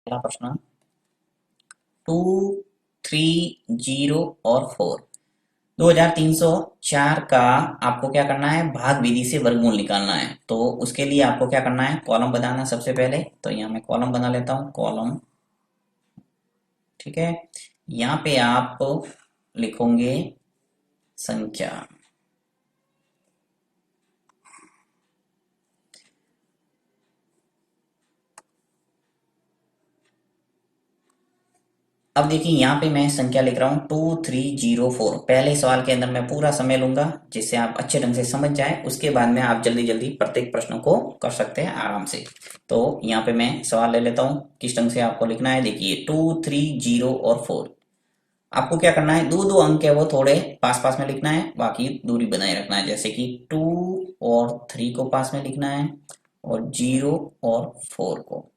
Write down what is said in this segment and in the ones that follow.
पहला प्रश्न 2, 3, 0 और 4। 2304 का आपको क्या करना है, भाग विधि से वर्गमूल निकालना है। तो उसके लिए आपको क्या करना है, कॉलम बनाना है सबसे पहले। तो यहाँ मैं कॉलम बना लेता हूँ, कॉलम। ठीक है, यहाँ पे आप लिखोगे संख्या। अब देखिए यहाँ पे मैं संख्या लिख रहा हूँ 2304। पहले सवाल के अंदर मैं पूरा समय लूंगा जिससे आप अच्छे ढंग से समझ जाए, उसके बाद में आप जल्दी जल्दी प्रत्येक प्रश्न को कर सकते हैं आराम से। तो यहाँ पे मैं सवाल ले लेता हूँ किस ढंग से आपको लिखना है। देखिए 2, 3, 0 और 4। आपको क्या करना है, दो दो अंक है वो थोड़े पास पास में लिखना है, बाकी दूरी बनाए रखना है। जैसे कि 2 और 3 को पास में लिखना है, और 0 और 4 को।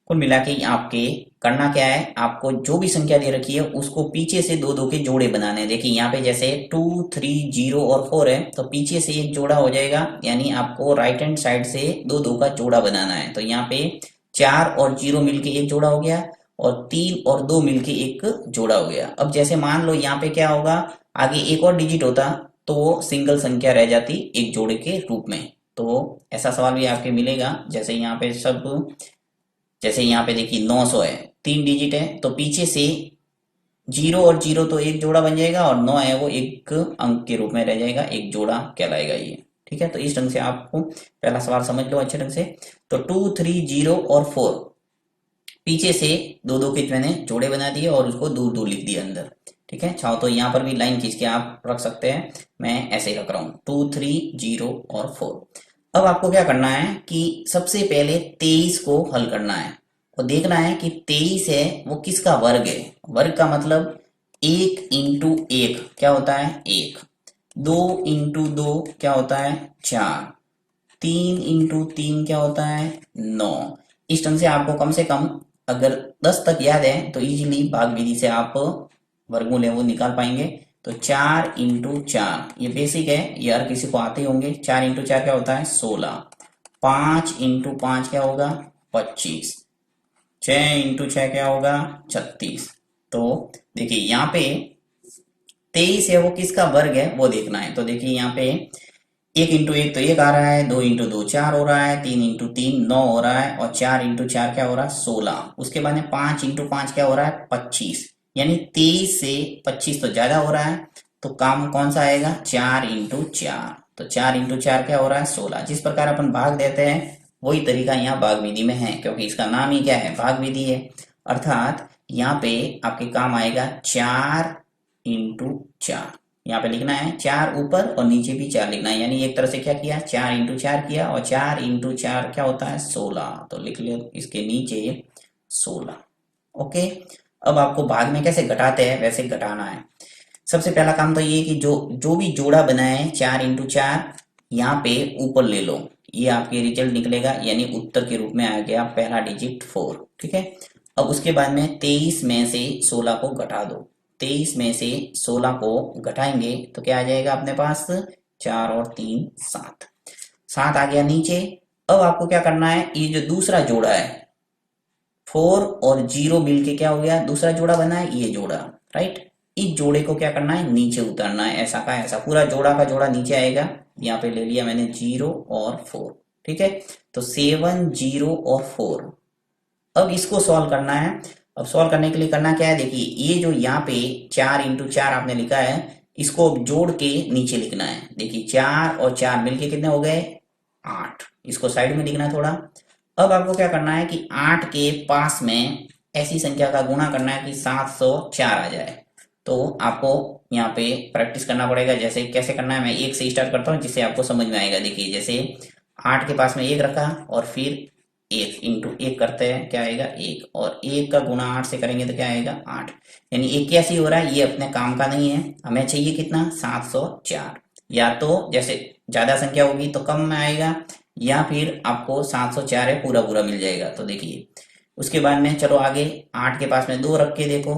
कुल मिला के आपके करना क्या है, आपको जो भी संख्या दे रखी है उसको पीछे से दो दो के जोड़े बनाने हैं। देखिए यहाँ पे जैसे 2, 3, 0 और 4 है, तो पीछे से एक जोड़ा हो जाएगा, यानी आपको राइट हैंड साइड से दो दो का जोड़ा बनाना है। तो यहाँ पे 4 और 0 मिलके एक जोड़ा हो गया, और 3 और 2 मिलके एक जोड़ा हो गया। अब जैसे मान लो यहाँ पे क्या होगा, आगे एक और डिजिट होता तो वो सिंगल संख्या रह जाती एक जोड़े के रूप में। तो ऐसा सवाल भी आपके मिलेगा। जैसे यहाँ पे देखिए 900 है, 3 डिजिट है, तो पीछे से 0 और 0 तो एक जोड़ा बन जाएगा, और 9 है वो एक अंक के रूप में रह जाएगा, एक जोड़ा कहलाएगा ये। ठीक है, तो इस ढंग से आपको पहला सवाल समझ लो अच्छे ढंग से। तो 2, 3, 0 और 4 पीछे से दो दो के मैंने जोड़े बना दिए और उसको दूर दूर लिख दिया अंदर। ठीक है, चाहो तो यहाँ पर भी लाइन खींच के आप रख सकते हैं, मैं ऐसे ही रख रहा हूँ 2, 3, 0 और 4। अब आपको क्या करना है कि सबसे पहले 23 को हल करना है, और देखना है कि 23 है वो किसका वर्ग है। वर्ग का मतलब 1 इंटू 1 क्या होता है, 1। 2 इंटू 2 क्या होता है, 4। 3 इंटू 3 क्या होता है, 9। इस ढंग से आपको कम से कम अगर 10 तक याद है तो इजीली भाग विधि से आप वर्गमूल है वो निकाल पाएंगे। तो 4 इंटू 4 ये बेसिक है, ये हर किसी को आते ही होंगे। 4 इंटू 4 क्या होता है, 16। 5 इंटू 5 क्या होगा, 25। 6 इंटू 6 क्या होगा, 36। तो देखिए यहाँ पे 23 है वो किसका वर्ग है वो देखना है। तो देखिए यहाँ पे 1 इंटू 1 तो 1 आ रहा है, 2 इंटू 2 4 हो रहा है, 3 इंटू 3 9 हो रहा है, और 4 इंटू 4 क्या हो रहा है, 16। उसके बाद में 5 इंटू 5 क्या हो रहा है, 25। यानी 23 से 25 तो ज्यादा हो रहा है, तो काम कौन सा आएगा, 4 इंटू 4। तो 4 इंटू 4 क्या हो रहा है, 16। जिस प्रकार अपन भाग देते हैं वही तरीका यहाँ भाग विधि में है, क्योंकि इसका नाम ही क्या है, भाग विधि है। अर्थात यहाँ पे आपके काम आएगा 4 इंटू 4। यहाँ पे लिखना है 4 ऊपर और नीचे भी 4 लिखना है, यानी एक तरह से क्या किया, 4 इंटू 4 किया, और 4 इंटू 4 क्या होता है, 16। तो लिख लो इसके नीचे 16। ओके, अब आपको भाग में कैसे घटाते हैं वैसे घटाना है। सबसे पहला काम तो ये है कि जो जो भी जोड़ा बनाए हैं 4 इंटू 4 यहाँ पे ऊपर ले लो, ये आपके रिजल्ट निकलेगा, यानी उत्तर के रूप में आ गया पहला डिजिट 4। ठीक है, अब उसके बाद में 23 में से 16 को घटा दो। 23 में से 16 को घटाएंगे तो क्या आ जाएगा अपने पास, 4 और 3 7। 7 आ गया नीचे। अब आपको क्या करना है, ये जो दूसरा जोड़ा है 4 और 0 मिलके क्या हो गया, दूसरा जोड़ा बना है ये जोड़ा, राइट। इस जोड़े को क्या करना है, नीचे उतारना है, ऐसा का ऐसा पूरा जोड़ा का जोड़ा नीचे आएगा। यहाँ पे ले लिया मैंने 0 और 4। ठीक है, तो 7 0 और 4। अब इसको सॉल्व करना है। अब सॉल्व करने के लिए करना क्या है, देखिए ये जो यहाँ पे 4 इंटू 4 आपने लिखा है, इसको अब जोड़ के नीचे लिखना है। देखिए 4 और 4 मिलके कितने हो गए, 8। इसको साइड में लिखना है थोड़ा। अब आपको क्या करना है कि 8 के पास में ऐसी संख्या का गुणा करना है कि 704 आ जाए। तो आपको यहाँ पे प्रैक्टिस करना पड़ेगा। जैसे कैसे करना है, मैं एक से स्टार्ट करता हूँ जिससे आपको समझ में आएगा। देखिए जैसे 8 के पास में 1 रखा, और फिर 1 इंटू 1 करते हैं, क्या आएगा, 1। और 1 का गुणा 8 से करेंगे तो क्या आएगा, 8। यानी 81 हो रहा है, ये अपने काम का नहीं है। हमें चाहिए कितना, 704। या तो जैसे ज्यादा संख्या होगी तो कम में आएगा, या फिर आपको 704 है पूरा पूरा मिल जाएगा। तो देखिए उसके बाद में चलो आगे, 8 के पास में 2 रख के देखो।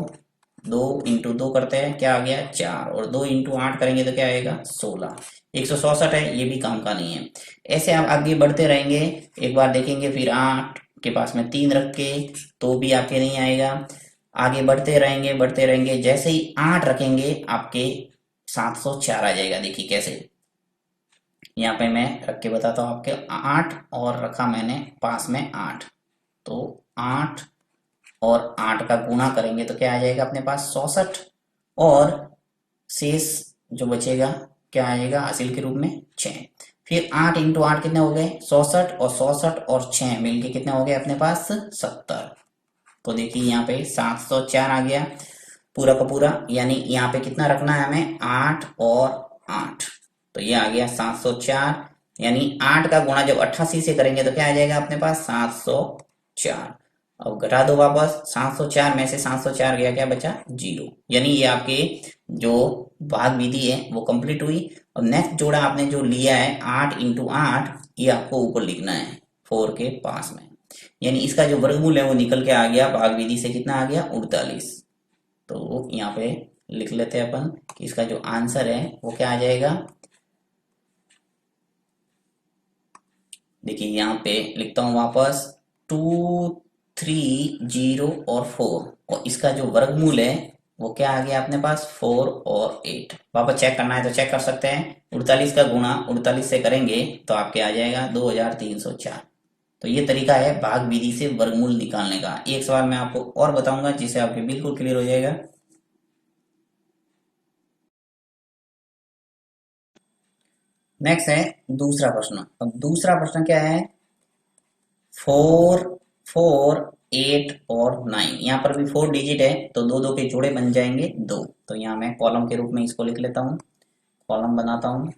2 इंटू 2 करते हैं, क्या आ गया, 4। और 2 इंटू 8 करेंगे तो क्या आएगा, 16। 164 है, ये भी काम का नहीं है। ऐसे आप आगे बढ़ते रहेंगे, एक बार देखेंगे, फिर 8, के पास में 3 रख के तो भी आपके नहीं आएगा। आगे बढ़ते रहेंगे, जैसे ही 8 रखेंगे आपके 704 आ जाएगा। देखिए कैसे, यहाँ पे मैं रख के बताता हूँ आपके। 8 और रखा मैंने पास में 8, तो 8 और 8 का गुणा करेंगे तो क्या आ जाएगा अपने पास 64, और शेष जो बचेगा क्या आ जाएगा हासिल के रूप में 6। फिर 8 इंटू 8 कितने हो गए 64, और 64 और 6 मिलके कितने हो गए अपने पास 70। तो देखिए यहाँ पे 704 आ गया पूरा का पूरा, यानी यहाँ पे कितना रखना है हमें 8 और 8, तो ये आ गया 704। यानी 8 का गुणा जब 88 से करेंगे तो क्या आ जाएगा अपने पास 704। अब घटा दो वापस, 704 में से 704 गया, क्या बचा 0। यानी ये आपके जो भाग विधि है वो कंप्लीट हुई। और नेक्स्ट जोड़ा आपने जो लिया है 8 इंटू 8, ये आपको ऊपर लिखना है 4 के पास में, यानी इसका जो वर्गमूल है वो निकल के आ गया भाग विधि से, कितना आ गया 48। तो यहाँ पे लिख लेते हैं अपन कि इसका जो आंसर है वो क्या आ जाएगा। देखिए यहाँ पे लिखता हूं वापस 2, 3, 0 और 4, और इसका जो वर्गमूल है वो क्या आ गया अपने पास 4 और 8। वापस चेक करना है तो चेक कर सकते हैं, 48 का गुणा 48 से करेंगे तो आपके आ जाएगा 2304। तो ये तरीका है भाग विधि से वर्गमूल निकालने का। एक सवाल मैं आपको और बताऊंगा जिससे आपके बिल्कुल क्लियर हो जाएगा। नेक्स्ट है दूसरा प्रश्न। अब दूसरा प्रश्न क्या है, 4, 4, 8 और 9। यहाँ पर भी 4 डिजिट है तो दो दो के जोड़े बन जाएंगे 2। तो यहाँ मैं कॉलम के रूप में इसको लिख लेता हूँ, कॉलम बनाता हूँ।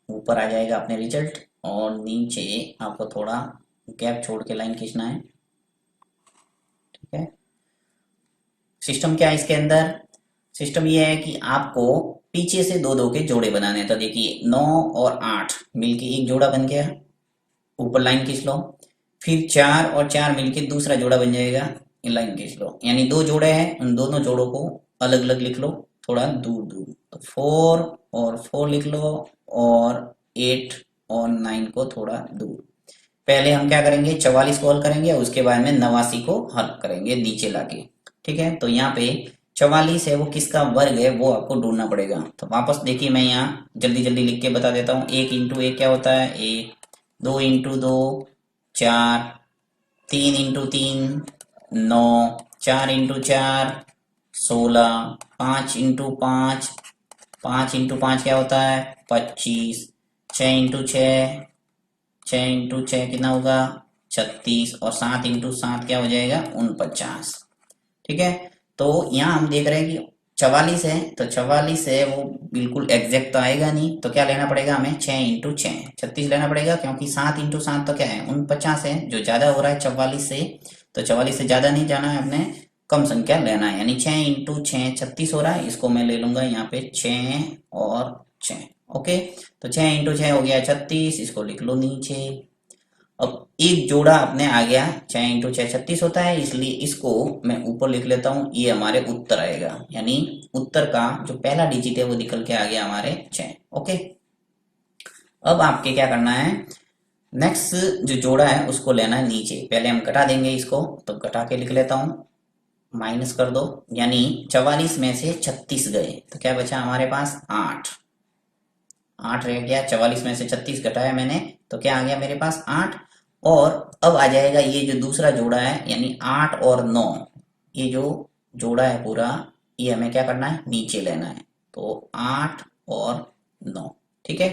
ऊपर आ जाएगा अपने रिजल्ट, और नीचे आपको थोड़ा गैप छोड़ के लाइन खींचना है। ठीक है, सिस्टम क्या है इसके अंदर, सिस्टम ये है कि आपको पीछे से दो दो के जोड़े बनाने हैं। तो देखिए 9 और 8 मिलके एक जोड़ा बन गया, ऊपर लाइन खींच लो। फिर 4 और 4 मिलके दूसरा जोड़ा बन जाएगा, ये लाइन खींच लो। यानी दो जोड़े हैं, उन दोनों जोड़ों को अलग अलग लिख लो, थोड़ा दूर दूर। तो 4 और 4 लिख लो, और 8 और 9 को थोड़ा दूर। पहले हम क्या करेंगे 44 को हल करेंगे, उसके बाद में 89 को हल करेंगे नीचे लाके। ठीक है, तो यहाँ पे 44 है वो किसका वर्ग है वो आपको ढूंढना पड़ेगा। तो वापस देखिए मैं यहाँ जल्दी जल्दी लिख के बता देता हूँ। 1 इंटू 1 क्या होता है 1, 2 into 2 4, 3 into 3 9, 4 into 4 16, 5 into 5, 5 into 5 क्या होता है 25, 6 इंटू 6, 6 इंटू 6 कितना होगा 36, और 7 इंटू 7 क्या हो जाएगा 49। ठीक है, तो यहाँ हम देख रहे हैं कि 44 है, तो 44 है वो बिल्कुल एग्जैक्ट तो आएगा नहीं, तो क्या लेना पड़ेगा हमें 6 इंटू 6 36 लेना पड़ेगा, क्योंकि 7 इंटू 7 तो क्या है 49 है, जो ज्यादा हो रहा है 44 से। तो 44 से ज्यादा नहीं जाना है, अपने कम संख्या लेना है। यानी 6 इंटू 6 36 हो रहा है, इसको मैं ले लूंगा यहाँ पे 6 और 6। ओके, तो 6 इंटू 6 हो गया 36, इसको लिख लो नीचे। अब एक जोड़ा अपने आ गया 6 इंटू 6 36 होता है, इसलिए इसको मैं ऊपर लिख लेता हूं, ये हमारे उत्तर आएगा। यानी उत्तर का जो पहला डिजिट है वो निकल के आ गया हमारे 6। ओके, अब आपके क्या करना है, नेक्स्ट जो जोड़ा है उसको लेना है नीचे। पहले हम घटा देंगे इसको, तो घटा के लिख लेता हूं, माइनस कर दो। यानी 44 में से 36 गए तो क्या बचा हमारे पास 8, 8 रह गया। 44 में से 36 घटाया मैंने तो क्या आ गया मेरे पास 8। और अब आ जाएगा ये जो दूसरा जोड़ा है, यानी 8 और 9, ये जो जोड़ा है पूरा, ये हमें क्या करना है नीचे लेना है। तो 8 और 9। ठीक है,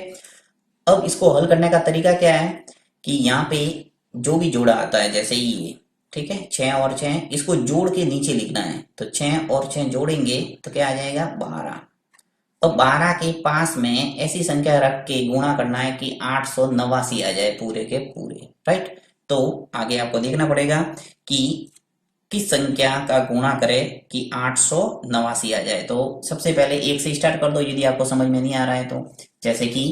अब इसको हल करने का तरीका क्या है कि यहाँ पे जो भी जोड़ा आता है, जैसे ये, ठीक है 6 और 6, इसको जोड़ के नीचे लिखना है। तो 6 और 6 जोड़ेंगे तो क्या आ जाएगा 12। तो 12 के पास में ऐसी संख्या रख के गुणा करना है कि 889 आ जाए पूरे के पूरे। राइट, तो आगे आपको देखना पड़ेगा कि किस संख्या का गुणा करे कि 889 आ जाए। तो सबसे पहले एक से स्टार्ट कर दो यदि आपको समझ में नहीं आ रहा है तो। जैसे कि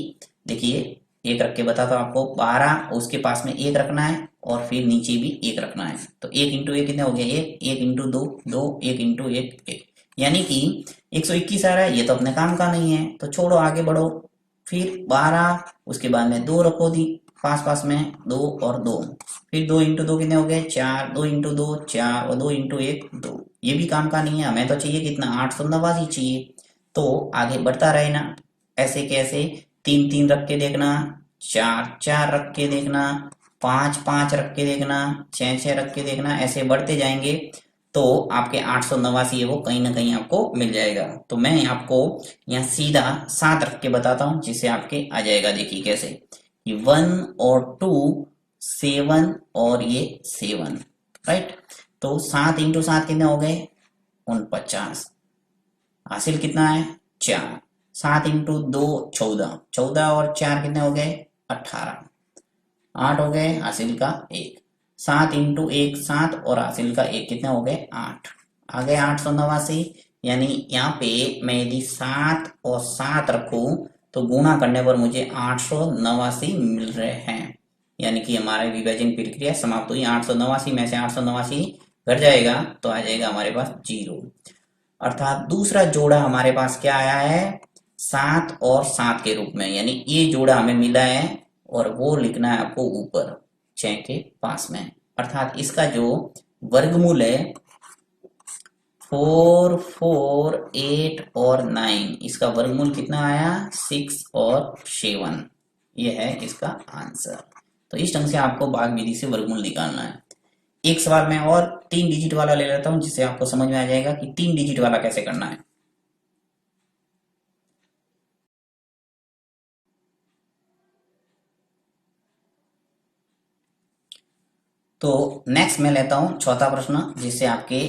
देखिए एक रख के बताता हूं आपको, 12 उसके पास में एक रखना है, और फिर नीचे भी एक रखना है। तो 1 इंटू 1 कितने हो गए 1, 1 इंटू 2 2, 1 इंटू 1 1, यानी कि 121 आ रहा है। ये तो अपने काम का नहीं है, तो छोड़ो आगे बढ़ो। फिर 12, उसके बाद में 2 रखो दी पास पास में, 2 और 2, फिर 2 इंटू 2 कितने हो गए 4, 2 इंटू 2 4 और 2 इंटू 1 2। ये भी काम का नहीं है, हमें तो चाहिए कितना 889 चाहिए। तो आगे बढ़ता रहे ना, ऐसे कैसे, 3 3 रख के देखना, 4 4 रख के देखना, 5 5 रख के देखना, 6 6 रख के देखना, ऐसे बढ़ते जाएंगे तो आपके 889 है वो कहीं ना कहीं आपको मिल जाएगा। तो मैं आपको यहाँ सीधा 7 रख के बताता हूँ जिससे आपके आ जाएगा। देखिए कैसे, ये 1 और 2 7 और ये 7, राइट। तो 7 इंटू 7 कितने हो गए 49, हासिल कितना है 4, 7 इंटू 2 14, 14 और 4 कितने हो गए 18, 8 हो गए, हासिल का 1, 7 इंटू 1 7 और हासिल का 1 कितने हो गए 8, आ गए 889। यानी यहाँ पे मैं यदि 7 और 7 रखूं तो गुणा करने पर मुझे 889 मिल रहे हैं। यानी कि हमारे विभाजन प्रक्रिया समाप्त हुई। 889 में से 889 घट जाएगा तो आ जाएगा हमारे पास 0। अर्थात दूसरा जोड़ा हमारे पास क्या आया है 7 और 7 के रूप में, यानी ये जोड़ा हमें मिला है और वो लिखना है आपको ऊपर 6 के पास में। अर्थात इसका जो वर्गमूल है 4 4 8 और 9, इसका वर्गमूल कितना आया 6 और 7, ये है इसका आंसर। तो इस ढंग से आपको भाग विधि से वर्गमूल निकालना है। एक सवाल मैं और 3 डिजिट वाला ले लेता हूं जिससे आपको समझ में आ जाएगा कि 3 डिजिट वाला कैसे करना है। तो नेक्स्ट मैं लेता हूं चौथा प्रश्न जिससे आपके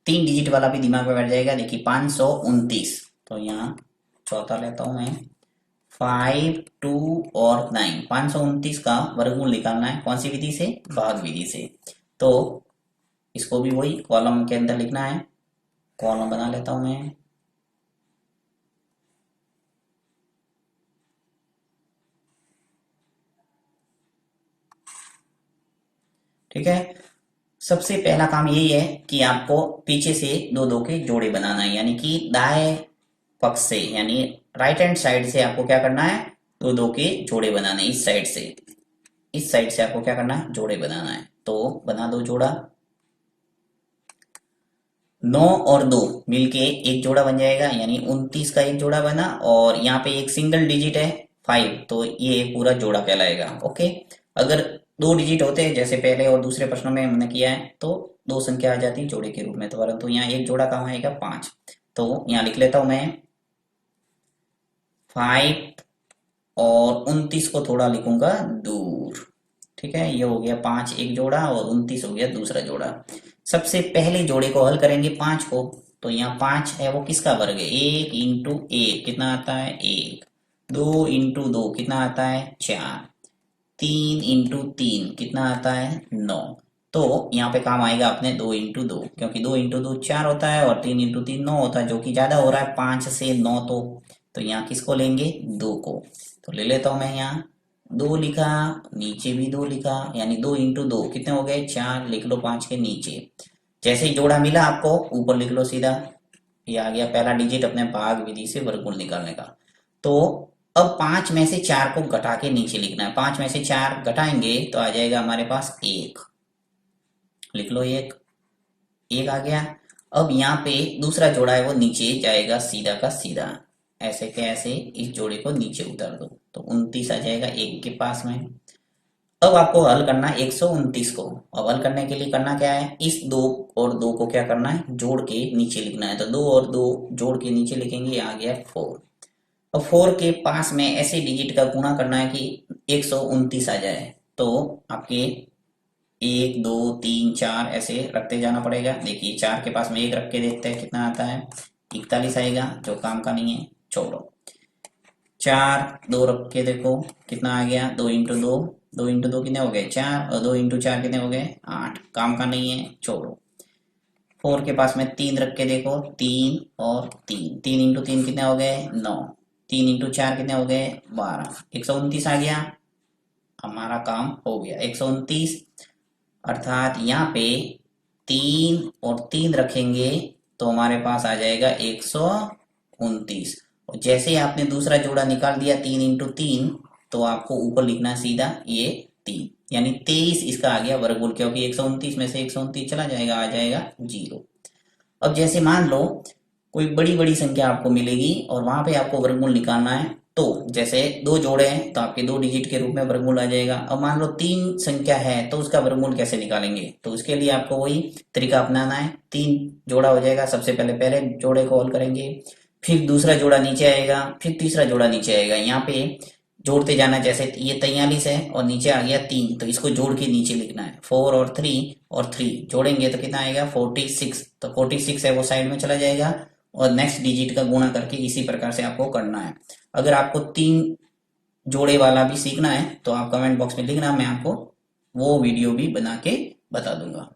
3 डिजिट वाला भी दिमाग में बैठ जाएगा। देखिए 529, तो यहाँ चौथा लेता हूं मैं 5 2 और 9, 529 का वर्गमूल निकालना है कौन सी विधि से भाग विधि से। तो इसको भी वही कॉलम के अंदर लिखना है, कॉलम बना लेता हूं मैं। ठीक है, सबसे पहला काम यही है कि आपको पीछे से दो दो के जोड़े बनाना है, यानी कि दाएं पक्ष से यानी राइट हैंड साइड से आपको क्या करना है दो दो के जोड़े बनाने। इस साइड से, इस साइड से आपको क्या करना है जोड़े बनाना है। तो बना दो जोड़ा, 9 और 2 मिलके एक जोड़ा बन जाएगा, यानी 29 का एक जोड़ा बना। और यहाँ पे एक सिंगल डिजिट है 5, तो ये एक पूरा जोड़ा कहलाएगा। ओके, अगर 2 डिजिट होते हैं जैसे पहले और दूसरे प्रश्नों में हमने किया है तो 2 संख्या आ जाती है जोड़े के रूप में, तो परंतु यहाँ एक जोड़ा कहाँ आएगा 5। तो यहाँ लिख लेता हूं मैं 5 और 29 को थोड़ा लिखूंगा दूर। ठीक है, ये हो गया 5 एक जोड़ा और 29 हो गया दूसरा जोड़ा। सबसे पहले जोड़े को हल करेंगे 5 को, तो यहाँ 5 है वो किसका वर्ग है 1 इंटू 1 कितना आता है 1, 2 इंटू 2 कितना आता है 4, 3 इंटू 3 कितना आता है 9। तो यहाँ पे काम आएगा अपने 2 इंटू 2, क्योंकि 2 इंटू 2 4 होता है और 3 इंटू 3 9 होता है, जो कि ज्यादा हो रहा है 5 से 9। तो यहाँ किसको लेंगे 2 को, तो ले लेता हूं मैं यहाँ 2 लिखा, नीचे भी 2 लिखा, यानी 2 इंटू 2 कितने हो गए 4, लिख लो 5 के नीचे। जैसे ही जोड़ा मिला आपको ऊपर लिख लो सीधा, ये आ गया पहला डिजिट अपने भाग विधि से वर्गमूल निकालने का। तो अब 5 में से 4 को घटा के नीचे लिखना है, 5 में से 4 घटाएंगे तो आ जाएगा हमारे पास 1, लिख लो 1, 1 आ गया। अब यहाँ पे दूसरा जोड़ा है वो नीचे जाएगा सीधा का सीधा, ऐसे के ऐसे इस जोड़े को नीचे उतार दो तो 29 आ जाएगा 1 के पास में। अब आपको हल करना है 129 को। अब हल करने के लिए करना क्या है, इस 2 और 2 को क्या करना है जोड़ के नीचे लिखना है। तो 2 और 2 जोड़ के नीचे लिखेंगे, आ गया 4। अब 4 के पास में ऐसे डिजिट का गुणा करना है कि 129 आ जाए। तो आपके 1 2 3 4 ऐसे रखते जाना पड़ेगा। देखिए 4 के पास में 1 रख के देखते हैं कितना आता है 41 आएगा, जो काम का नहीं है छोड़ो। 4 2 रख के देखो कितना आ गया 2 इंटू 2, 2 इंटू 2 कितने हो गए 4 और 2 इंटू 4 कितने हो गए 8, काम का नहीं है छोड़ो। 4 के पास में 3 रख के देखो 3 और 3, 3 इंटू 3 कितने हो गए 9, 3 इंटू 4 कितने हो गए 12, 129 आ गया। हमारा काम हो गया 129। अर्थात यहाँ पे 3 और 3 रखेंगे तो हमारे पास आ जाएगा 129। और जैसे ही आपने दूसरा जोड़ा निकाल दिया 3 × 3, तो आपको ऊपर लिखना है सीधा ये 3, यानी 23 इसका आ गया वर्गमूल, क्योंकि 129 में से 129 चला जाएगा, आ जाएगा 0। अब जैसे मान लो कोई बड़ी बड़ी संख्या आपको मिलेगी और वहां पे आपको वर्गमूल निकालना है, तो जैसे दो जोड़े हैं तो आपके 2 डिजिट के रूप में वर्गमूल आ जाएगा। अब मान लो 3 संख्या है तो उसका वर्गमूल कैसे निकालेंगे, तो उसके लिए आपको वही तरीका अपनाना है। 3 जोड़ा हो जाएगा, सबसे पहले पहले जोड़े को हल करेंगे, फिर दूसरा जोड़ा नीचे आएगा, फिर तीसरा जोड़ा नीचे आएगा। यहाँ पे जोड़ते जाना, जैसे ये 43 है और नीचे आ गया 3, तो इसको जोड़ के नीचे लिखना है। 4 और 3 जोड़ेंगे तो कितना आएगा 46, तो 46 है वो साइड में चला जाएगा और नेक्स्ट डिजिट का गुणा करके इसी प्रकार से आपको करना है। अगर आपको 3 जोड़े वाला भी सीखना है तो आप कमेंट बॉक्स में लिखना, मैं आपको वो वीडियो भी बना के बता दूंगा।